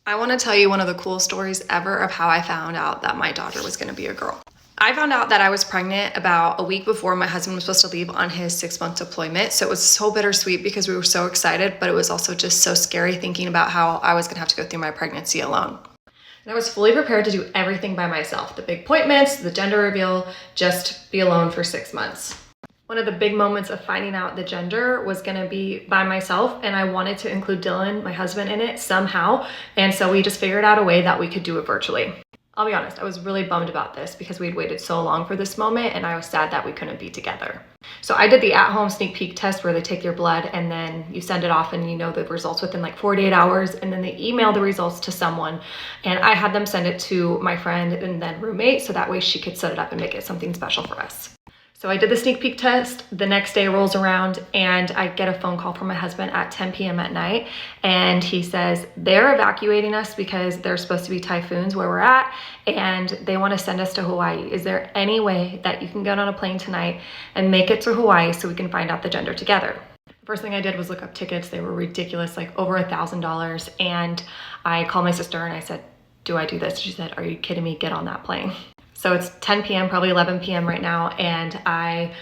I want to tell you one of the coolest stories ever of how I found out that my daughter was going to be a girl. I found out that I was pregnant about a week before my husband was supposed to leave on his 6-month deployment. So it was so bittersweet because we were so excited, but it was also just so scary thinking about how I was going to have to go through my pregnancy alone. And I was fully prepared to do everything by myself. The big appointments, the gender reveal, just be alone for 6 months. One of the big moments of finding out the gender was gonna be by myself, and I wanted to include Dylan, my husband, in it somehow. And so we just figured out a way that we could do it virtually. I'll be honest, I was really bummed about this because we'd waited so long for this moment, and I was sad that we couldn't be together. So I did the at-home sneak peek test where they take your blood and then you send it off and you know the results within like 48 hours, and then they email the results to someone. And I had them send it to my friend and then roommate so that way she could set it up and make it something special for us. So I did the sneak peek test. The next day rolls around and I get a phone call from my husband at 10 p.m. at night. And he says, they're evacuating us because there's supposed to be typhoons where we're at and they want to send us to Hawaii. Is there any way that you can get on a plane tonight and make it to Hawaii so we can find out the gender together? First thing I did was look up tickets. They were ridiculous, like over $1,000. And I called my sister and I said, do I do this? She said, are you kidding me? Get on that plane. So it's 10 p.m., probably 11 p.m. right now, and I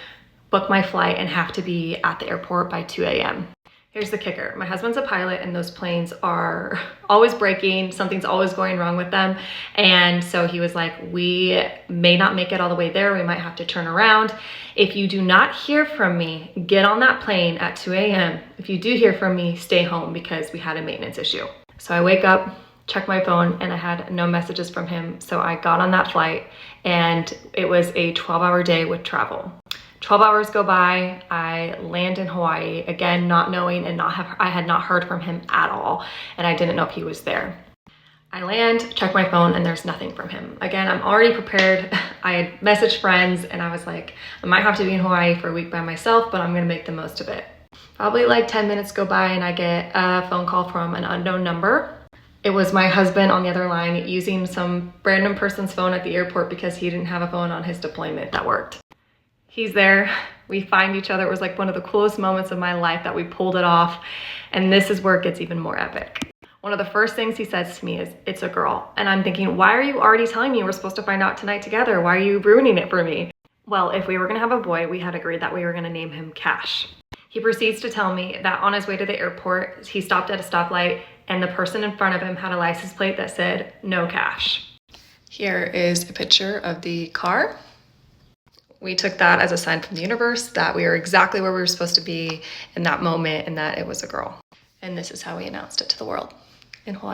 booked my flight and have to be at the airport by 2 a.m. Here's the kicker. My husband's a pilot and those planes are always breaking. Something's always going wrong with them. And so he was like, we may not make it all the way there. We might have to turn around. If you do not hear from me, get on that plane at 2 a.m. If you do hear from me, stay home because we had a maintenance issue. So I wake up, check my phone, and I had no messages from him. So I got on that flight and it was a 12-hour day with travel. 12 hours go by, I land in Hawaii, again, not knowing and I had not heard from him at all. And I didn't know if he was there. I land, check my phone, and there's nothing from him. Again, I'm already prepared. I had messaged friends and I was like, I might have to be in Hawaii for a week by myself, but I'm gonna make the most of it. Probably like 10 minutes go by and I get a phone call from an unknown number. It was my husband on the other line using some random person's phone at the airport because he didn't have a phone on his deployment that worked. He's there, we find each other. It was like one of the coolest moments of my life that we pulled it off. And this is where it gets even more epic. One of the first things he says to me is, it's a girl. And I'm thinking, why are you already telling me we're supposed to find out tonight together? Why are you ruining it for me? Well, if we were gonna have a boy, we had agreed that we were gonna name him Cash. He proceeds to tell me that on his way to the airport, he stopped at a stoplight and the person in front of him had a license plate that said, no cash. Here is a picture of the car. We took that as a sign from the universe that we were exactly where we were supposed to be in that moment and that it was a girl. And this is how we announced it to the world in Hawaii.